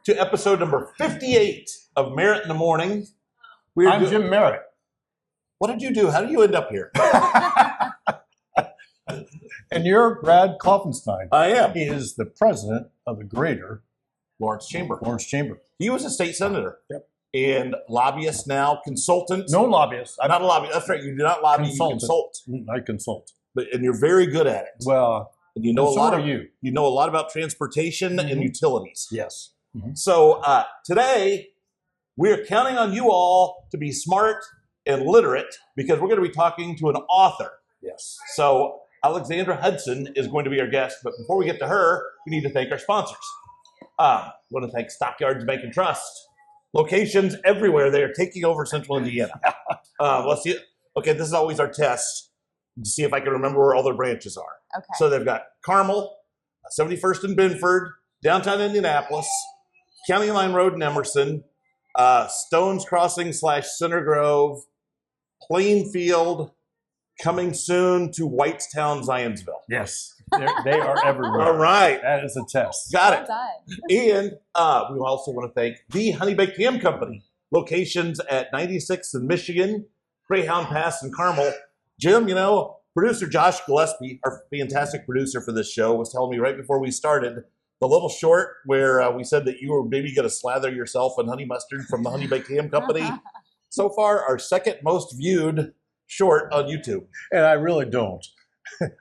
to episode number 58 of Merritt in the Morning. I'm Jim Merritt. What did you do? How did you end up here? And you're Brad Klopfenstein. I am. He is the president of the Greater Lawrence Chamber. He was a state senator. Yep. And lobbyist now, consultant. No lobbyist. I'm not a lobbyist. That's right. You do not lobby, Consultant. you consult. I consult. And you're very good at it. Well, and you know a lot of you. You know a lot about transportation and utilities. Yes. Mm-hmm. So today, we're counting on you all to be smart and literate because we're going to be talking to an author. Yes. So Alexandra Hudson is going to be our guest. But before we get to her, we need to thank our sponsors. I want to thank Stockyards Bank and Trust. Locations everywhere. They are taking over Central Indiana. Let's see. Okay, this is always our test to see if I can remember where all their branches are. Okay. So they've got Carmel, 71st in Binford, downtown Indianapolis, County Line Road in Emerson, Stones Crossing / Center Grove, Plainfield, coming soon to Whitestown, Zionsville. Yes. They are everywhere. All right. That is a test. Got it. Well And we also want to thank the Honey Baked Ham Company. Locations at 96th in Michigan, Greyhound Pass in Carmel. Jim, you know, producer Josh Gillespie, our fantastic producer for this show, was telling me right before we started the little short where we said that you were maybe going to slather yourself in honey mustard from the Honey Baked Ham Company. So far, our second most viewed short on YouTube. And I really don't.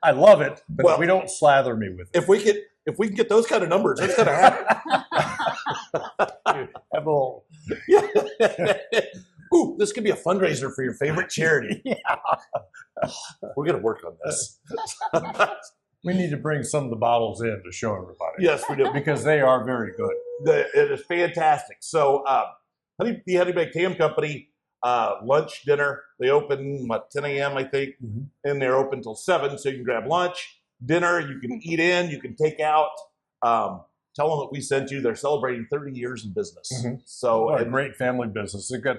I love it, but we don't slather me with it. If we can get those kind of numbers, that's going to happen. Have a little. Ooh, this could be a fundraiser for your favorite charity. Yeah. We're going to work on this. We need to bring some of the bottles in to show everybody. Yes, we do. Because they are very good. It is fantastic. So, the Honey Baked Ham Company, lunch, dinner, they open, 10 a.m., I think, and they're open till 7, so you can grab lunch. Dinner, you can eat in, you can take out. Tell them that we sent you. They're celebrating 30 years in business. So a great family business. They've got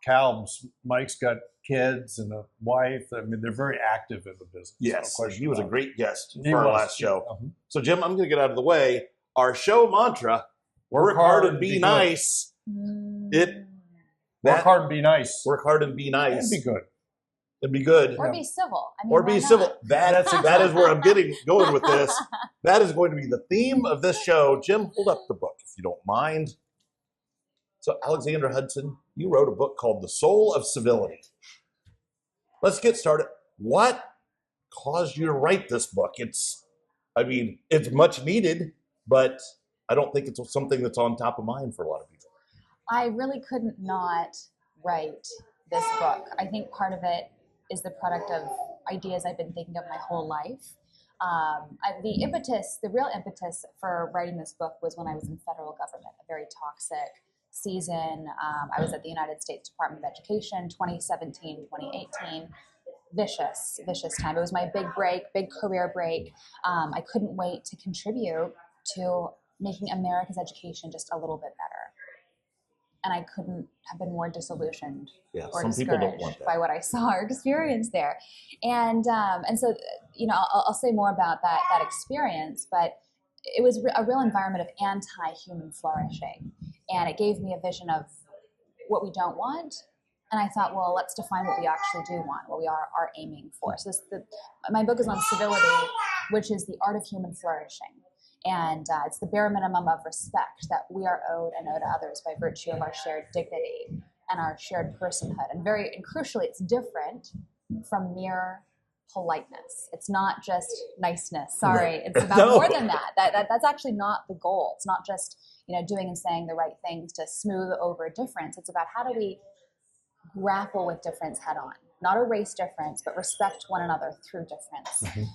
cows. Mike's got kids and a wife. I mean, they're very active in the business. Yes, no he was a great guest He for our was. last show. So, Jim, I'm going to get out of the way. Our show mantra, work hard and be nice. Work hard and be nice. Work hard and be nice. And be good. And be good. Or be civil. I mean, Or be why not? civil. That is where I'm going with this. That is going to be the theme of this show. Jim, hold up the book if you don't mind. So, Alexandra Hudson, you wrote a book called The Soul of Civility. Let's get started. What caused you to write this book? It's much needed, but I don't think it's something that's on top of mind for a lot of people. I really couldn't not write this book. I think part of it is the product of ideas I've been thinking of my whole life. The real impetus for writing this book was when I was in federal government, a very toxic season. I was at the United States Department of Education, 2017, 2018. Vicious time. It was my big break, big career break. I couldn't wait to contribute to making America's education just a little bit better. And I couldn't have been more disillusioned or discouraged by what I saw or experienced there. And so, you know, I'll say more about that experience, but it was a real environment of anti-human flourishing. And it gave me a vision of what we don't want. And I thought, well, let's define what we actually do want, what we are aiming for. So my book is on civility, which is the art of human flourishing. And it's the bare minimum of respect that we are owed and owe to others by virtue of our shared dignity and our shared personhood. And crucially, it's different from mere politeness. It's not just niceness. Sorry, it's about more than that. That's actually not the goal. It's not just, you know, doing and saying the right things to smooth over difference. It's about how do we grapple with difference head on. Not erase difference, but respect one another through difference.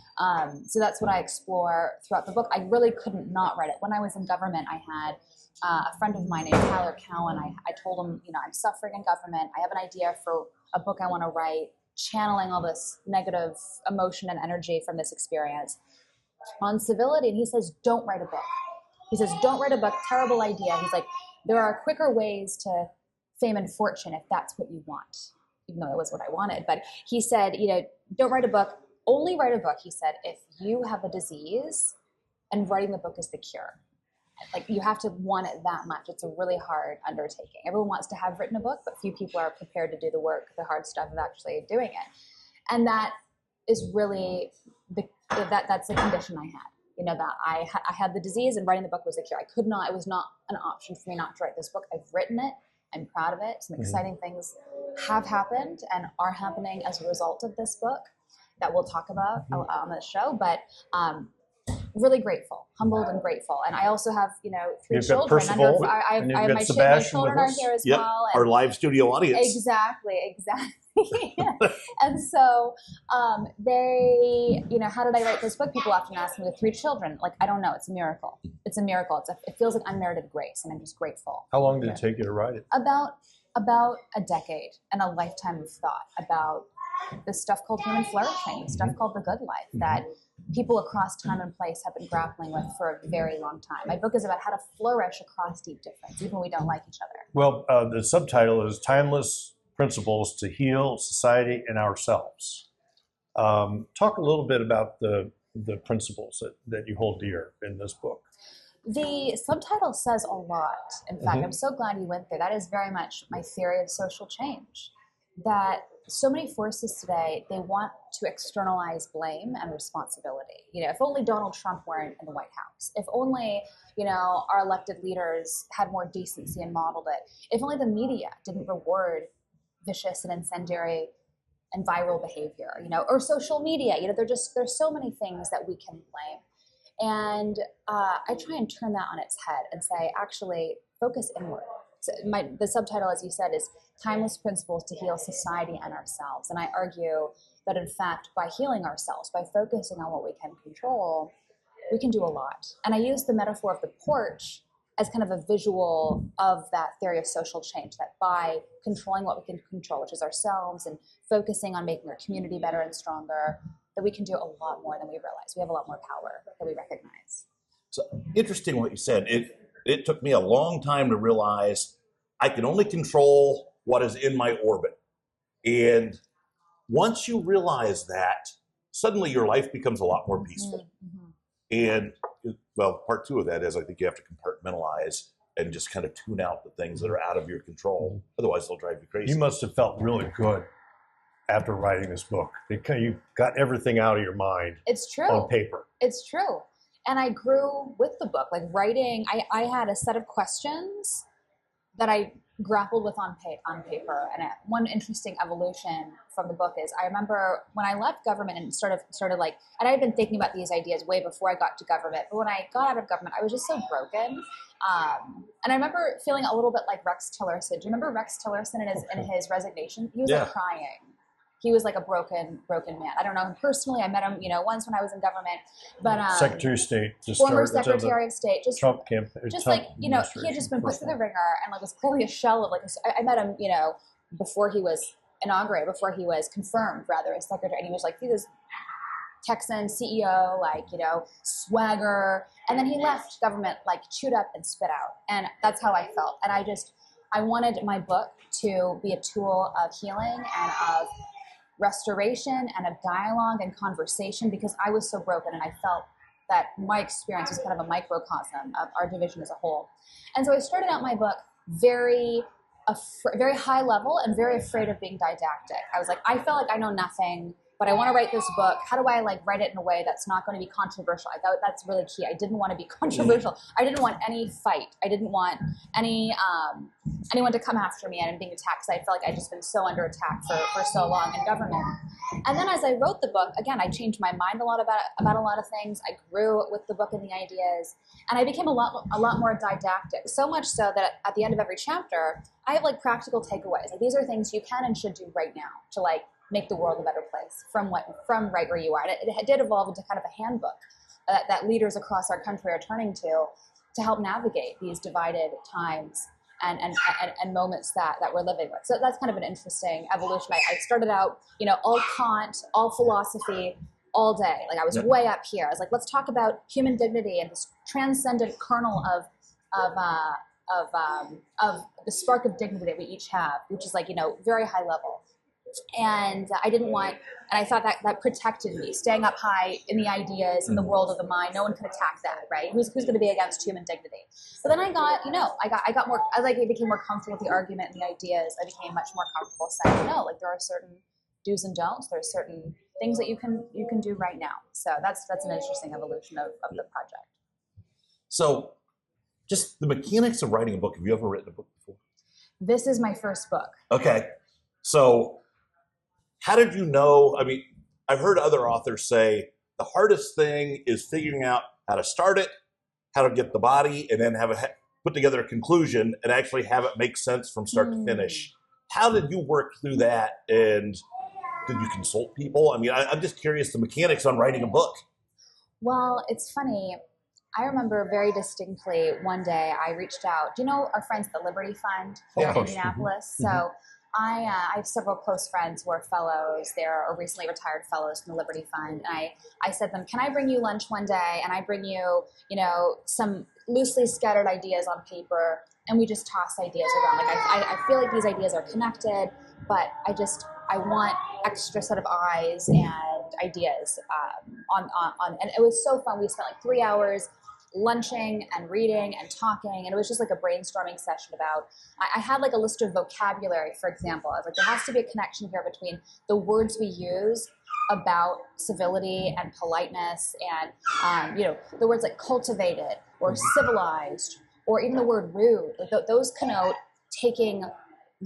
So that's what I explore throughout the book. I really couldn't not write it. When I was in government, I had a friend of mine named Tyler Cowan. I told him, you know, I'm suffering in government. I have an idea for a book I want to write, channeling all this negative emotion and energy from this experience on civility. And he says, don't write a book. He says, don't write a book. Terrible idea. He's like, there are quicker ways to fame and fortune if that's what you want. Even though it was what I wanted. But he said, you know, don't write a book. Only write a book, he said, if you have a disease and writing the book is the cure. like you have to want it that much. It's a really hard undertaking. Everyone wants to have written a book, but few people are prepared to do the work, the hard stuff of actually doing it. And that is really that's the condition I had. You know, that I had the disease, and writing the book was a cure. I could not. It was not an option for me not to write this book. I've written it. I'm proud of it. Some exciting things have happened and are happening as a result of this book that we'll talk about on the show. But really grateful, humbled and grateful. And I also have, you know, 3 You've children. got Percival, I have my Sebastian children are here as well. And our live studio audience. Exactly. And so they, you know, how did I write this book? People often ask me with 3 children. Like, I don't know. It's a miracle. It's a miracle. It feels like unmerited grace, and I'm just grateful. How long did it take you to write it? About a decade and a lifetime of thought about this stuff called human flourishing, the stuff called the good life that people across time and place have been grappling with for a very long time. My book is about how to flourish across deep difference, even when we don't like each other. Well, the subtitle is Timeless Principles to Heal Society and Ourselves. Talk a little bit about the principles that you hold dear in this book. The subtitle says a lot. In fact, I'm so glad you went there. That is very much my theory of social change. That so many forces today, they want to externalize blame and responsibility. You know, if only Donald Trump weren't in the White House. If only, you know, our elected leaders had more decency and modeled it. If only the media didn't reward vicious and incendiary and viral behavior, you know, or social media. You know, there's so many things that we can blame. And I try and turn that on its head and say, actually, focus inward. So the subtitle, as you said, is Timeless Principles to Heal Society and Ourselves. And I argue that, in fact, by healing ourselves, by focusing on what we can control, we can do a lot. And I use the metaphor of the porch as kind of a visual of that theory of social change, that by controlling what we can control, which is ourselves, and focusing on making our community better and stronger, that we can do a lot more than we realize. We have a lot more power than we recognize. So interesting what you said. It took me a long time to realize I can only control what is in my orbit. And once you realize that, suddenly your life becomes a lot more peaceful. And well, part 2 of that is I think you have to compartmentalize and just kind of tune out the things that are out of your control. Otherwise, they'll drive you crazy. You must have felt really good after writing this book. You got everything out of your mind. It's true. On paper. It's true. And I grew with the book. Like writing, I had a set of questions that I grappled with on paper. And one interesting evolution from the book is I remember when I left government and started like, and I had been thinking about these ideas way before I got to government. But when I got out of government, I was just so broken. And I remember feeling a little bit like Rex Tillerson. Do you remember Rex Tillerson in his resignation? He was like crying. He was like a broken man. I don't know him personally. I met him, you know, once when I was in government. But Secretary of State, former Secretary of State, just Trump campaign, just like, you know, he had just been put through the ringer and like was clearly a shell of like. I met him, you know, before he was inaugurated, before he was confirmed rather as secretary, and he was like, he was Texan CEO, like, you know, swagger, and then he left government like chewed up and spit out, and that's how I felt. And I wanted my book to be a tool of healing and of restoration and of dialogue and conversation, because I was so broken and I felt that my experience was kind of a microcosm of our division as a whole. And so I started out my book very high level and very afraid of being didactic. I was like, I felt like I know nothing, but I want to write this book. How do I like write it in a way that's not going to be controversial? I thought that's really key. I didn't want to be controversial. I didn't want any fight. I didn't want anyone to come after me and being attacked, because I felt like I'd just been so under attack for so long in government. And then as I wrote the book, again, I changed my mind a lot about a lot of things. I grew with the book and the ideas, and I became a lot more didactic. So much so that at the end of every chapter, I have like practical takeaways. Like, these are things you can and should do right now to like make the world a better place from right where you are. And it did evolve into kind of a handbook that leaders across our country are turning to help navigate these divided times and moments that we're living with. So that's kind of an interesting evolution. I started out, you know, all Kant, all philosophy, all day. Like I was way up here. I was like, let's talk about human dignity and this transcendent kernel of the spark of dignity that we each have, which is like, you know, very high level. And I didn't want, and I thought that protected me, staying up high in the ideas, in the world of the mind. No one could attack that, right? Who's going to be against human dignity? But then I got, I got more, I became more comfortable with the argument and the ideas. I became much more comfortable saying, no, like there are certain do's and don'ts. There are certain things that you can do right now. So that's an interesting evolution of the project. So just the mechanics of writing a book. Have you ever written a book before? This is my first book. Okay. So how did you know? I mean, I've heard other authors say the hardest thing is figuring out how to start it, how to get the body, and then put together a conclusion and actually have it make sense from start to finish. How did you work through that? And did you consult people? I mean, I'm just curious the mechanics on writing a book. Well, it's funny. I remember very distinctly one day I reached out. Do you know our friends at the Liberty Fund here in Indianapolis? Mm-hmm. So I have several close friends who are fellows. They're recently retired fellows from the Liberty Fund. And I said to them, can I bring you lunch one day? And I bring you, some loosely scattered ideas on paper, and we just toss ideas around. Like I feel like these ideas are connected, but I want extra set of eyes and ideas on, and it was so fun. We spent like 3 hours lunching and reading and talking, and it was just like a brainstorming session about, I had like a list of vocabulary, for example. I was like, there has to be a connection here between the words we use about civility and politeness and, the words like cultivated or civilized or even the word rude. Like those connote taking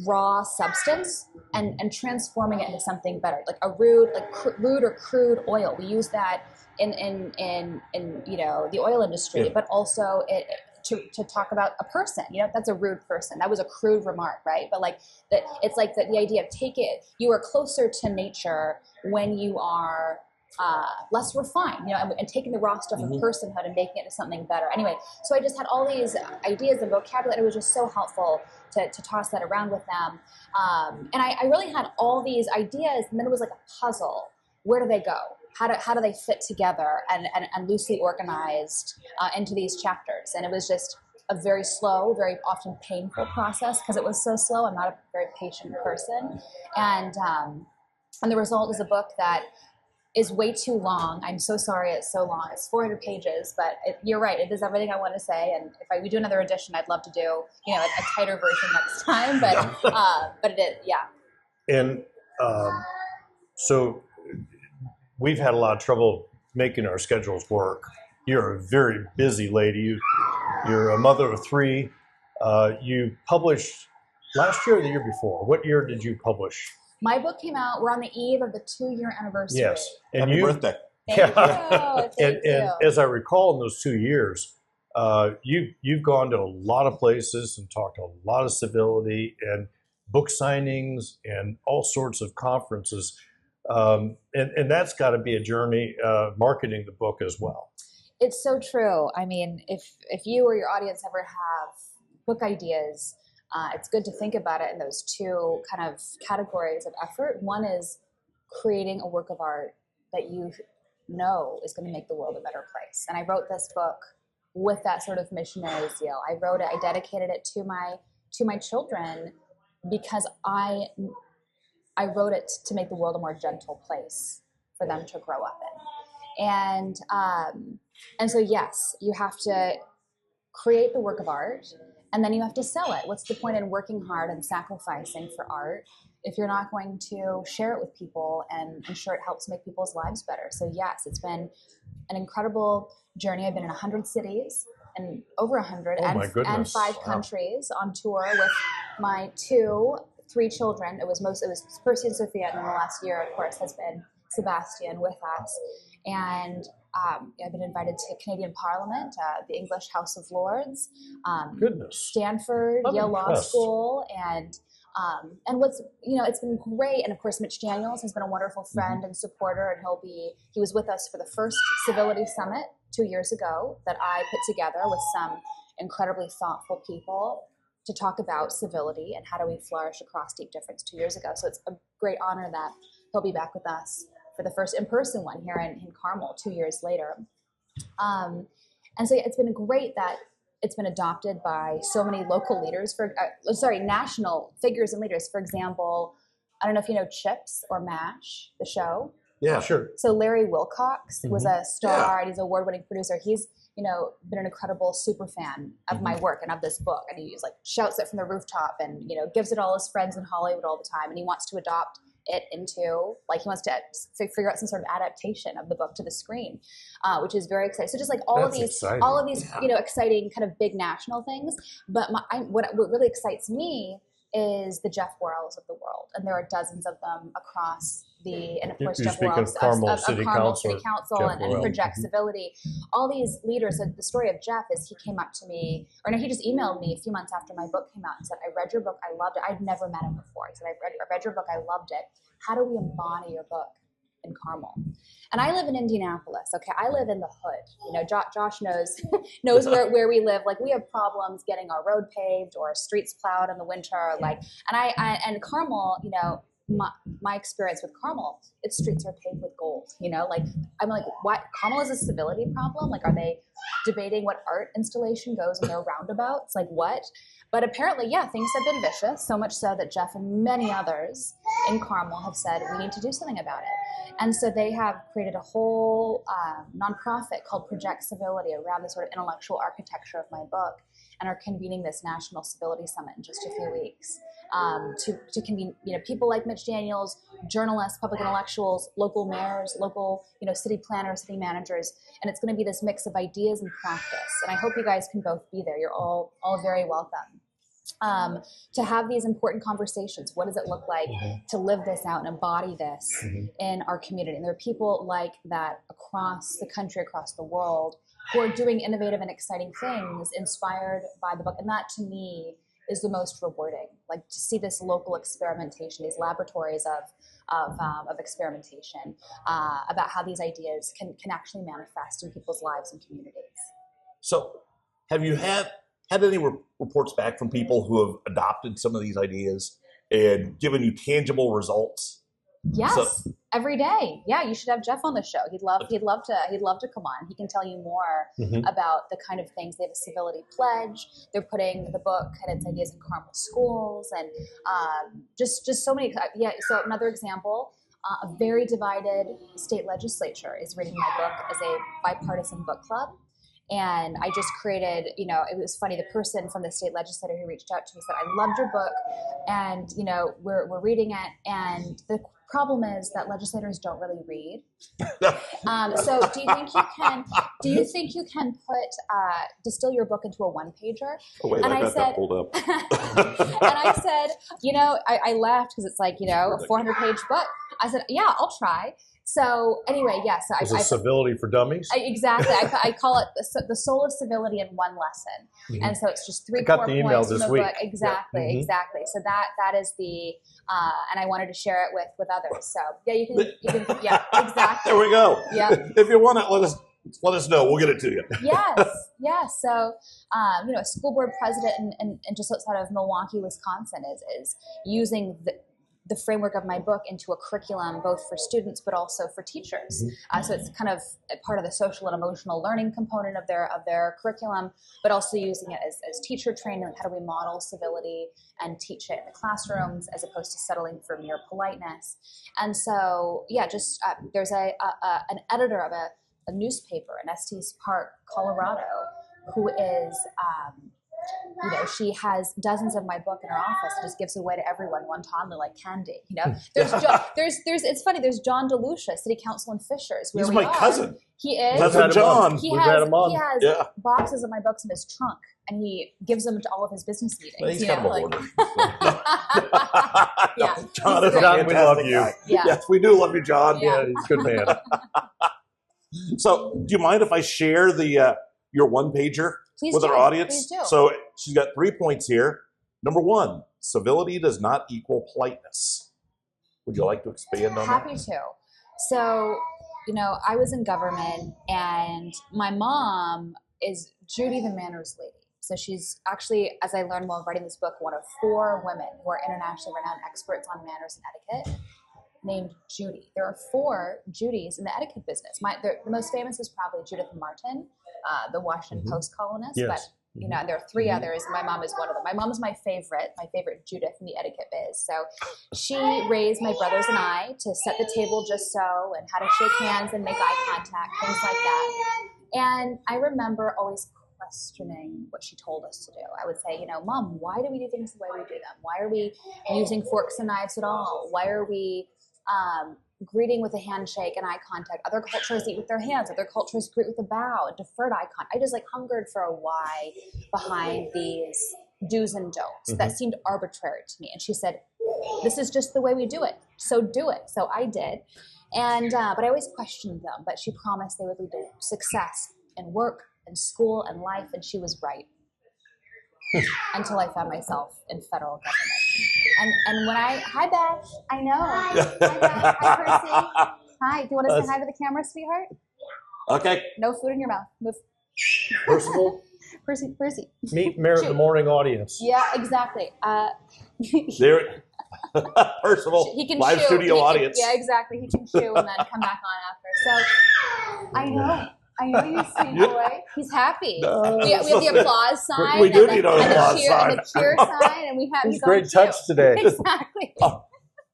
raw substance and transforming it into something better, like a rude, rude or crude oil. We use that in the oil industry, but also to talk about a person. That's a rude person. That was a crude remark, right? But like that, it's like the idea of you are closer to nature when you are less refined, and taking the raw stuff of personhood and making it into something better. Anyway, so I just had all these ideas and vocabulary. It was just so helpful to toss that around with them. And I really had all these ideas, and then it was like a puzzle. Where do they go? How do they fit together and loosely organized into these chapters? And it was just a very slow, very often painful process because it was so slow. I'm not a very patient person. And the result is a book that is way too long. I'm so sorry it's so long. It's 400 pages, but you're right. It is everything I want to say. And if we do another edition, I'd love to do, a tighter version next time. But it is, yeah. And so we've had a lot of trouble making our schedules work. You're a very busy lady. You're a mother of 3. You published last year or the year before. What year did you publish? My book came out. We're on the eve of the 2-year anniversary. Yes. And Happy birthday. Thank you. And as I recall, in those 2 years, you've gone to a lot of places and talked to a lot of civility and book signings and all sorts of conferences. And that's got to be a journey marketing the book as well. It's so true. I mean, if you or your audience ever have book ideas, it's good to think about it in those 2 kind of categories of effort. One is creating a work of art that you know is going to make the world a better place. And I wrote this book with that sort of missionary zeal. I dedicated it to my children because I wrote it to make the world a more gentle place for them to grow up in. And so, yes, you have to create the work of art, and then you have to sell it. What's the point in working hard and sacrificing for art if you're not going to share it with people and ensure it helps make people's lives better? So yes, it's been an incredible journey. I've been in 100 cities and over 100 and 5 countries on tour with my 3 children. It was Percy and Sophia, and then the last year, of course, has been Sebastian with us. And I've been invited to Canadian Parliament, the English House of Lords, Stanford, Yale Law School, and what's it's been great. And of course, Mitch Daniels has been a wonderful friend and supporter, and he was with us for the first Civility Summit 2 years ago that I put together with some incredibly thoughtful people to talk about civility and how do we flourish across deep difference 2 years ago. So it's a great honor that he'll be back with us for the first in-person one here in Carmel 2 years later. And so it's been great that it's been adopted by so many local leaders, national figures and leaders. For example, I don't know if you know Chips or MASH, the show. Yeah. Sure. So Larry Wilcox was a star, Yeah. and he's an award-winning producer. He's, been an incredible super fan of my work and of this book. And he's like shouts it from the rooftop and, gives it all his friends in Hollywood all the time. And he wants to adopt it into, he wants to figure out some sort of adaptation of the book to the screen, which is very exciting. So just like all of these, exciting kind of big national things. But what really excites me is the Jeff Worrells of the world. And there are dozens of them across and of course, Jeff Worrells of Carmel City Council and Project Civility. All these leaders, the story of Jeff is he came up to me, he just emailed me a few months after my book came out and said, I read your book, I loved it. I'd never met him before. He said, I read your book, I loved it. How do we embody your book in Carmel? And I live in Indianapolis. Okay, I live in the hood. Josh knows where we live. Like we have problems getting our road paved or streets plowed in the winter. And Carmel, my experience with Carmel, its streets are paved with gold. I'm like, what? Carmel is a civility problem? Like, are they debating what art installation goes in their roundabouts? Like, what? But apparently, things have been vicious, so much so that Jeff and many others in Carmel have said, we need to do something about it. And so they have created a whole nonprofit called Project Civility around the sort of intellectual architecture of my book, and are convening this National Civility Summit in just a few weeks to convene, people like Mitch Daniels, journalists, public intellectuals, local mayors, local, city planners, city managers, and it's going to be this mix of ideas and practice. And I hope you guys can both be there. You're all very welcome. To have these important conversations. What does it look like to live this out and embody this in our community? And there are people like that across the country, across the world, who are doing innovative and exciting things inspired by the book. And that, to me, is the most rewarding. Like to see this local experimentation, these laboratories of experimentation about how these ideas can actually manifest in people's lives and communities. So have you had any reports back from people who have adopted some of these ideas and given you tangible results? Yes, every day. Yeah, you should have Jeff on the show. He'd love to come on. He can tell you more about the kind of things. They have a civility pledge. They're putting the book and its ideas in Carmel schools, and just so many. So another example. A very divided state legislature is reading my book as a bipartisan book club. And I just created, it was funny, the person from the state legislature who reached out to me said, I loved your book, and, we're reading it, and the problem is that legislators don't really read. So do you think you can distill your book into a one-pager? Oh, wait, and I said, that pulled up. and I said, I laughed because it's like, a 400-page book. I said, yeah, I'll try. So anyway, so Is it Civility for Dummies? Exactly. I call it the Soul of Civility in one lesson. And so it's just 3 core points. I got the email this week. Book. Exactly, exactly. So that is the, and I wanted to share it with others. So you can exactly. There we go. Yeah. If you want it, let us know. We'll get it to you. Yes. So, a school board president in just outside of Milwaukee, Wisconsin is using the framework of my book into a curriculum, both for students but also for teachers. So it's kind of part of the social and emotional learning component of their curriculum, but also using it as teacher training. How do we model civility and teach it in the classrooms as opposed to settling for mere politeness? And so, there's an editor of a newspaper in Estes Park, Colorado, who is she has dozens of my book in her office and just gives away to everyone wantonly like candy. There's it's funny. There's John DeLucia, City Council in Fishers. He's my cousin. He is. Cousin John. He has boxes of my books in his trunk, and he gives them to all of his business meetings. Well, he's kind of a hoarder. John, we love you. Yeah. Yes, we do love you, John. Yeah, he's a good man. So, do you mind if I share your one pager with our audience? Please do. So she's got 3 points here. Number 1, civility does not equal politeness. Would you like to expand on that? Happy to. So, I was in government, and my mom is Judy the Manners Lady. So she's actually, as I learned while writing this book, one of 4 women who are internationally renowned experts on manners and etiquette, named Judy. There are 4 Judys in the etiquette business. The most famous is probably Judith Martin, the Washington Post columnist. Yes. But You know, and there are three others, and my mom is one of them. My mom is my favorite Judith in the etiquette biz. So she raised my brothers and I to set the table just so, and how to shake hands and make eye contact, things like that. And I remember always questioning what she told us to do. I would say, you know, Mom, why do we do things the way we do them? Why are we using forks and knives at all? Why are we greeting with a handshake and eye contact? Other cultures eat with their hands. Other cultures greet with a bow and deferred eye contact. I just like hungered for a why behind these do's and don'ts that seemed arbitrary to me. And she said, this is just the way we do it. So do it. So I did. And but I always questioned them. But she promised they would lead to success in work and school and life. And she was right. Until I found myself in federal government. And when hi Beth, I know. Hi Beth, hi Percy. Hi, do you want to say hi to the camera, sweetheart? Okay. No food in your mouth. Move. Percival. Percy. Meet Merritt in the morning audience. Yeah, exactly. There, Percival, he can live chew. studio audience. Yeah, exactly. He can chew and then come back on after. So I know you sweet boy. He's happy. We have the applause sign. We do need an applause sign. And the cheer sign, and we have He's great touch today. Exactly.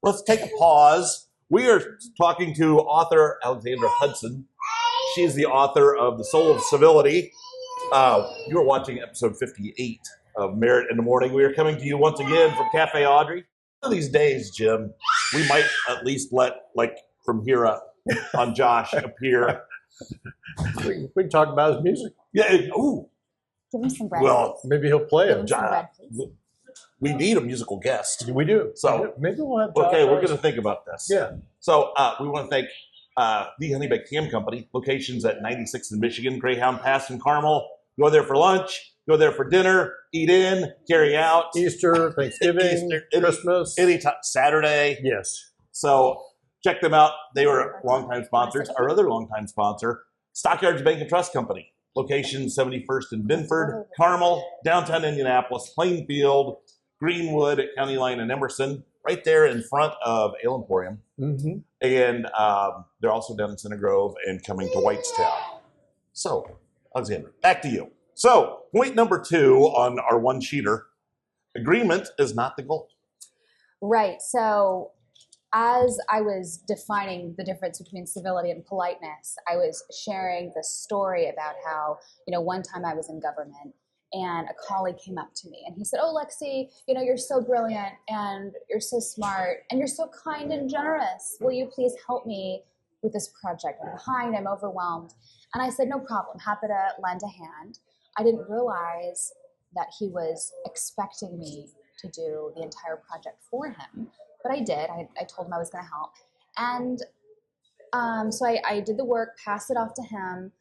Let's take a pause. We are talking to author Alexandra Hudson. She's the author of The Soul of Civility. You are watching episode 58 of Merritt in the Morning. We are coming to you once again from Cafe Audrey. One of these days, Jim, we might at least let, like, from here up on Josh appear. We can talk about his music. Yeah. Ooh. Give him some bread. Well, maybe he'll play Give it. him some bread, please. We need a musical guest. We do. So maybe we'll have. Okay, we're going to think about this. Yeah. So we want to thank the Honey Baked Ham Company, locations at 96 in Michigan, Greyhound Pass in Carmel. Go there for lunch. Go there for dinner. Eat in. Carry out. Easter, Thanksgiving, Christmas, anytime, Saturday. Yes. So check them out. They were longtime sponsors. Our other longtime sponsor, Stockyards Bank and Trust Company, location 71st in Binford, Carmel, downtown Indianapolis, Plainfield, Greenwood at County Line and Emerson, right there in front of Ale Emporium. Mm-hmm. And they're also down in Center Grove and coming to Whitestown. So, Alexandra, back to you. So, point number 2 on our one-sheeter, agreement is not the goal. Right. So as I was defining the difference between civility and politeness, I was sharing the story about how, you know, one time I was in government and a colleague came up to me and he said, "Oh, Lexi, you know, you're so brilliant and you're so smart and you're so kind and generous. Will you please help me with this project? I'm behind, I'm overwhelmed." And I said, "No problem, happy to lend a hand." I didn't realize that he was expecting me to do the entire project for him, but I did. I told him I was going to help. And so I did the work, passed it off to him,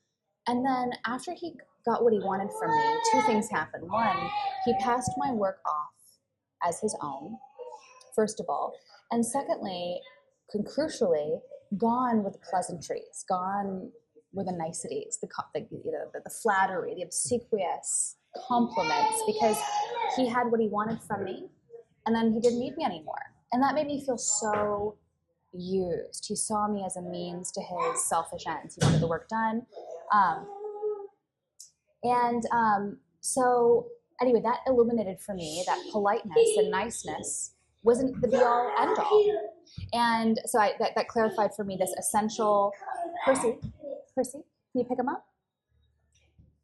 and then after he got what he wanted from me, 2 things happened. One, he passed my work off as his own, first of all, and secondly, crucially, gone with the pleasantries, gone with the niceties, the flattery, the obsequious compliments, because he had what he wanted from me, and then he didn't need me anymore. And that made me feel so used. He saw me as a means to his selfish ends. He wanted the work done. So anyway, that illuminated for me that politeness and niceness wasn't the be-all, end-all. And so that clarified for me this essential... Percy, can you pick him up?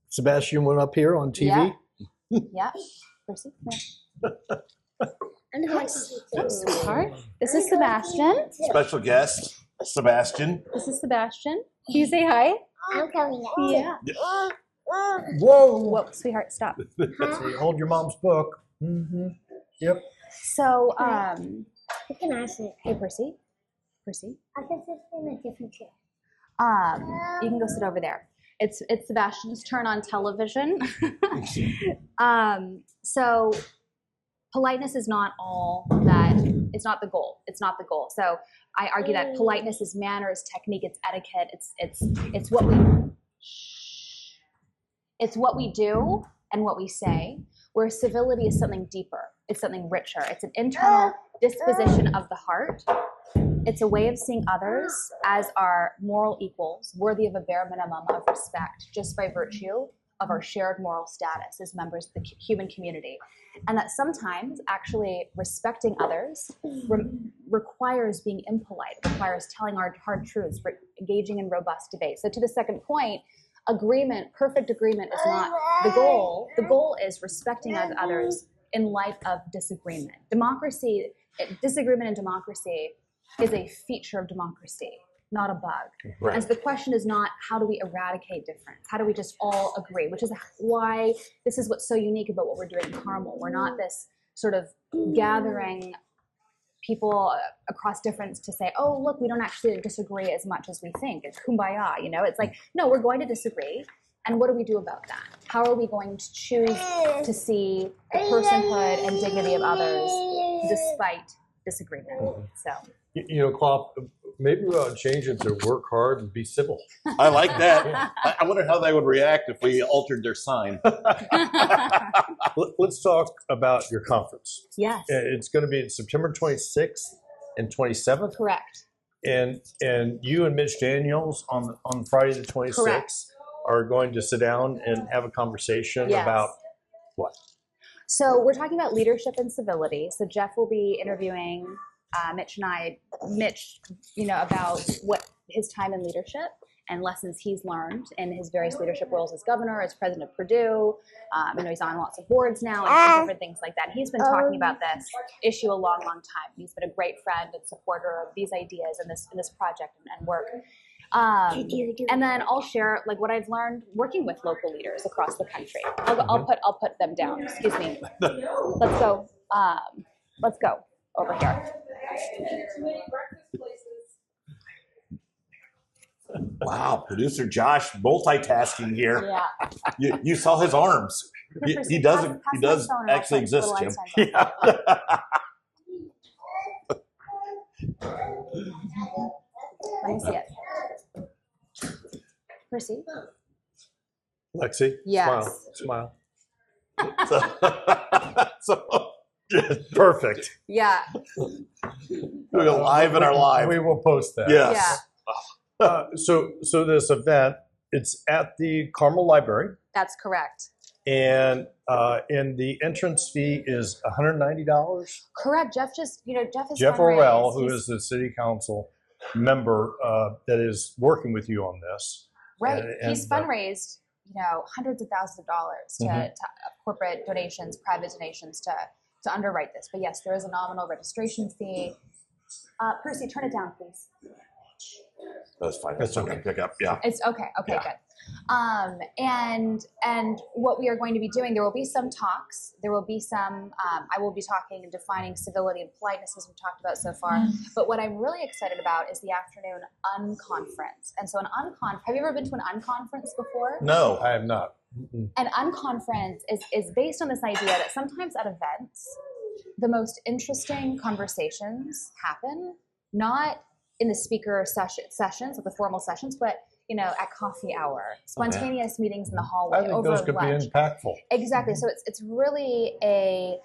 Sebastian went up here on TV. Yeah. Percy, come here. Sweetheart. This is Sebastian. Special guest, Sebastian. This is Sebastian. Can you say hi? I'm coming out. Yeah. Whoa. Sweetheart, stop. So you hold your mom's book. Mm-hmm. Yep. So, You can ask it. hey, Percy. I can sit in a different chair. You can go sit over there. It's Sebastian's turn on television. So politeness is not all that. It's not the goal. So I argue that politeness is manners, technique, it's etiquette. It's what we do and what we say. Where civility is something deeper. It's something richer. It's an internal disposition of the heart. It's a way of seeing others as our moral equals, worthy of a bare minimum of respect, just by virtue of our shared moral status as members of the human community. And that sometimes actually respecting others requires being impolite, requires telling our hard truths, engaging in robust debate. So to the second point, agreement, perfect agreement is not the goal. The goal is respecting others in light of disagreement. Disagreement in democracy is a feature of democracy, not a bug. Right. And so the question is not how do we eradicate difference? How do we just all agree? Which is why this is what's so unique about what we're doing in Carmel. We're not this sort of gathering people across difference to say, oh, look, we don't actually disagree as much as we think. It's kumbaya, you know? It's like, no, we're going to disagree. And what do we do about that? How are we going to choose to see the personhood and dignity of others despite disagreement? So, You know, Klopp, maybe we ought to change it to work hard and be civil. I like that. I wonder how they would react if we altered their sign. Let's talk about your conference. yes, It's going to be September 26th and 27th. correct. And you and Mitch Daniels on Friday the 26th Correct. are going to sit down and have a conversation Yes. about what? So we're talking about leadership and civility. So Jeff will be interviewing Mitch, about what his time in leadership and lessons he's learned in his various leadership roles as governor, as president of Purdue. I know he's on lots of boards now and different things like that. He's been talking about this issue a long, long time. He's been a great friend and supporter of these ideas and this project and work. And then I'll share like what I've learned working with local leaders across the country. I'll put them down. Excuse me. Let's go. Let's go over here. Wow, producer Josh multitasking here. Yeah. You saw his arms. He does actually exist, Jim. Yeah. Let me see it. Percy? Lexi, Yes. smile. So Perfect. Yeah. we're live in our live. We will post that. Yes. So this event, it's at the Carmel Library, That's correct. and the entrance fee is $190. Correct. Jeff is Jeff Orrell, who He's- is the city council member that is working with you on this. right. and, He's fundraised, hundreds of thousands of dollars to corporate donations, private donations to underwrite this. But yes, there is a nominal registration fee. Percy, turn it down, please. That's fine. That's okay. Pick up. Yeah. It's okay. Okay, Yeah. good. And what we are going to be doing, there will be some talks. There will be some. I will be talking and defining civility and politeness as we've talked about so far. But what I'm really excited about is the afternoon unconference. And so an unconference. Have you ever been to an unconference before? No. I have not. An unconference is based on this idea that sometimes at events, the most interesting conversations happen not in the speaker sessions, like the formal sessions, but at coffee hour, spontaneous meetings in the hallway, I think over those could lunch. be impactful. Exactly. So it's really a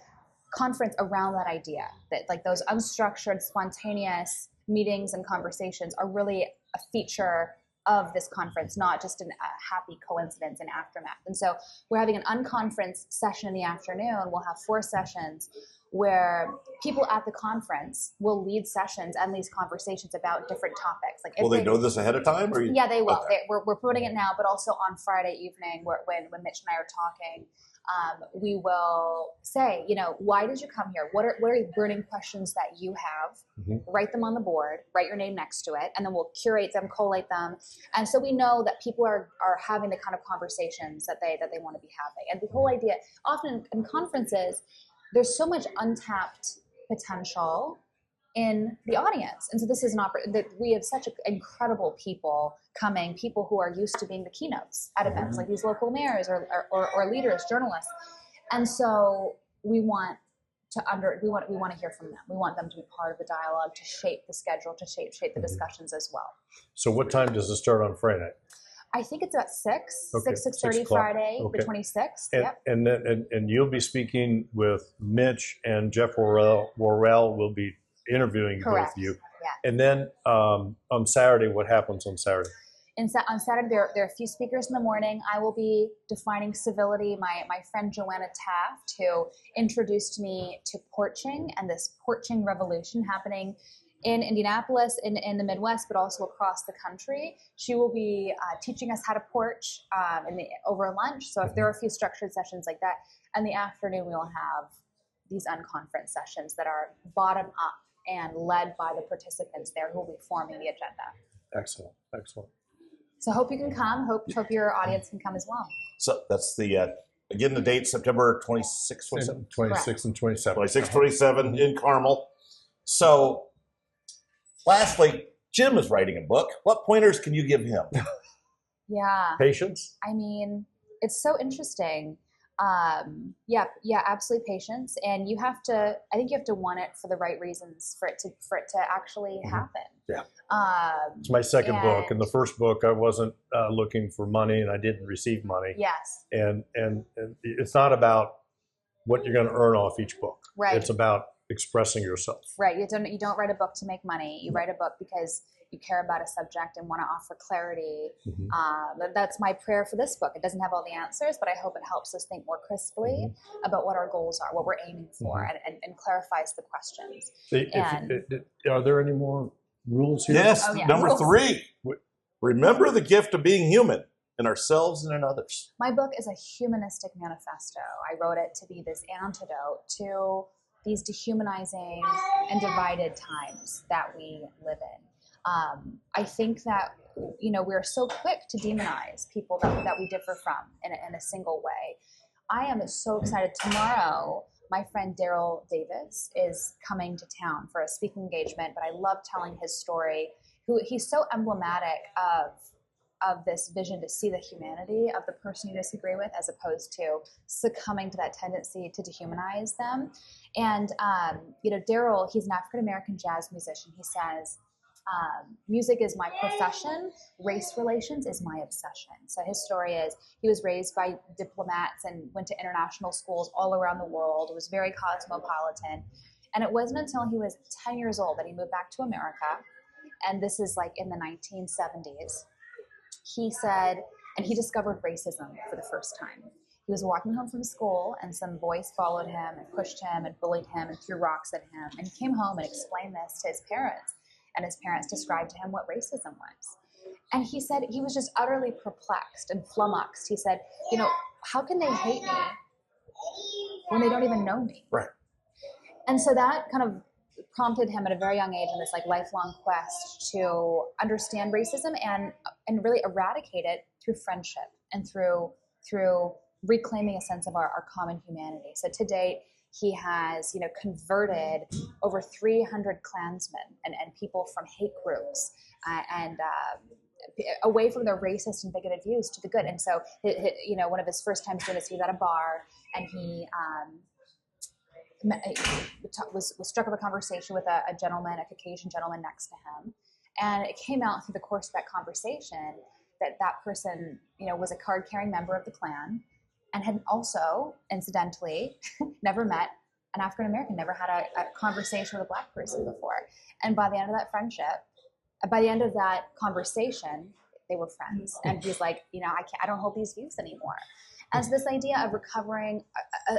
conference around that idea that like those unstructured, spontaneous meetings and conversations are really a feature of this conference, not just a happy coincidence and aftermath. And so we're having an unconference session in the afternoon. We'll have 4 sessions where people at the conference will lead sessions and these conversations about different topics. Like, Will they know this ahead of time? Or yeah, they will. Okay. We're promoting it now, but also on Friday evening, when Mitch and I are talking, we will say, why did you come here? What are burning questions that you have? Write them on the board, write your name next to it, and then we'll curate them, collate them. And so we know that people are having the kind of conversations that they want to be having. And the whole idea, often in conferences, there's so much untapped potential in the audience. And so this is that we have such incredible people coming, people who are used to being the keynotes at events, like these local mayors or leaders, journalists. And so we want to hear from them. We want them to be part of the dialogue, to shape the schedule, to shape the discussions as well. So what time does it start on Friday night? I think it's at 6, Okay, 6:30 6 o'clock. Friday, Okay. the 26th. And, Yep. and then and you'll be speaking with Mitch, and Jeff Worrell will be interviewing both Correct. of you. Yeah. And then on Saturday, what happens on Saturday? On Saturday, there are a few speakers in the morning. I will be defining civility. My friend Joanna Taft, who introduced me to porching and this porching revolution happening in Indianapolis, in the Midwest, but also across the country. She will be teaching us how to porch over lunch. So if there are a few structured sessions like that, in the afternoon we'll have these unconference sessions that are bottom up and led by the participants there who will be forming the agenda. Excellent. So hope you can come. Hope your audience can come as well. So that's the, again, the date, September 26th, 27th? 26 and 27. 26, 27 in Carmel. So lastly, Jim is writing a book. What pointers can you give him? Yeah. Patience? I mean, it's so interesting. Yeah, absolutely patience. And I think you have to want it for the right reasons for it to actually happen. Yeah. It's my second book. In the first book, I wasn't looking for money and I didn't receive money. Yes. And it's not about what you're going to earn off each book. Right. It's about expressing yourself. Right. You don't write a book to make money. You write a book because you care about a subject and want to offer clarity. That's my prayer for this book. It doesn't have all the answers, but I hope it helps us think more crisply about what our goals are, what we're aiming for, and clarifies the questions. Are there any more rules here? Yes. Oh, yeah. Number Rules. 3, remember the gift of being human in ourselves and in others. My book is a humanistic manifesto. I wrote it to be this antidote to these dehumanizing and divided times that we live in. I think that, we're so quick to demonize people that we differ from in a single way. I am so excited. Tomorrow, my friend Daryl Davis is coming to town for a speaking engagement, but I love telling his story. He's so emblematic of this vision to see the humanity of the person you disagree with, as opposed to succumbing to that tendency to dehumanize them. And, Daryl, he's an African-American jazz musician. He says, music is my profession, race relations is my obsession. So his story is he was raised by diplomats and went to international schools all around the world, was very cosmopolitan. And it wasn't until he was 10 years old that he moved back to America. And this is like in the 1970s. He said, and he discovered racism for the first time. He was walking home from school and some boys followed him and pushed him and bullied him and threw rocks at him. And he came home and explained this to his parents. And his parents described to him what racism was. And he said he was just utterly perplexed and flummoxed. He said, how can they hate me when they don't even know me? Right. And so that kind of prompted him at a very young age in this lifelong quest to understand racism and really eradicate it through friendship and through reclaiming a sense of our common humanity. So to date, he has, converted over 300 Klansmen and people from hate groups and away from their racist and bigoted views to the good. And so, one of his first times doing this, he was at a bar and he was struck up a conversation with a gentleman, a Caucasian gentleman next to him. And it came out through the course of that conversation that person, was a card-carrying member of the Klan, and had also, incidentally, never met an African-American, never had a conversation with a Black person before. And by the end of that conversation, they were friends. And he's like, I don't hold these views anymore. As this idea of recovering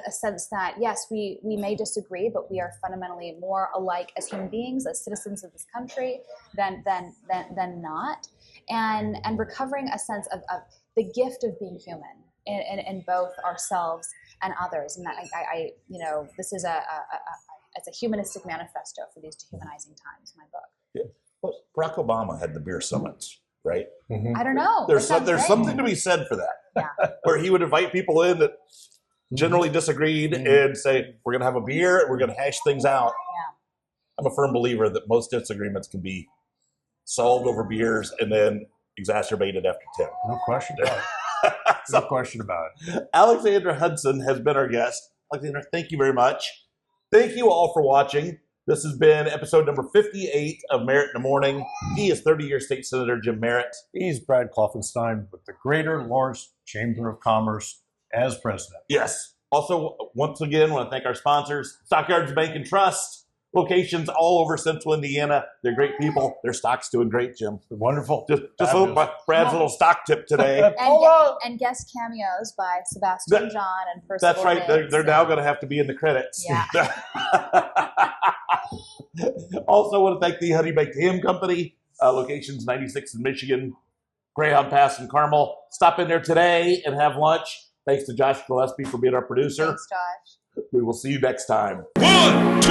a sense that, yes, we may disagree, but we are fundamentally more alike as human beings, as citizens of this country, than not. And recovering a sense of the gift of being human in both ourselves and others. And that this is it's a humanistic manifesto for these dehumanizing times, my book. Yeah. Well, Barack Obama had the beer summits, right? I don't know. There's something to be said for that. Yeah. Where he would invite people in that generally disagreed and say, we're going to have a beer, we're going to hash things out. Yeah. I'm a firm believer that most disagreements can be solved over beers and then exacerbated after 10. No question about it. No question about it. Alexandra Hudson has been our guest. Alexandra, thank you very much. Thank you all for watching. This has been episode number 58 of Merritt in the Morning. He is 30-year state senator Jim Merritt. He's Brad Klopfenstein with the Greater Lawrence Chamber of Commerce as president. Yes. Also, once again, I want to thank our sponsors, Stockyards Bank and Trust, locations all over Central Indiana. They're great people. Their stock's doing great, Jim. Wonderful. Just a little, Brad's little stock tip today. And guest cameos by Sebastian John and Percival. That's right. Riggs. They're now going to have to be in the credits. Yeah. Also, want to thank the Honey Baked Ham Company, locations 96 in Michigan, Greyhound Pass in Carmel. Stop in there today and have lunch. Thanks to Josh Gillespie for being our producer. Thanks, Josh. We will see you next time. 1, 2,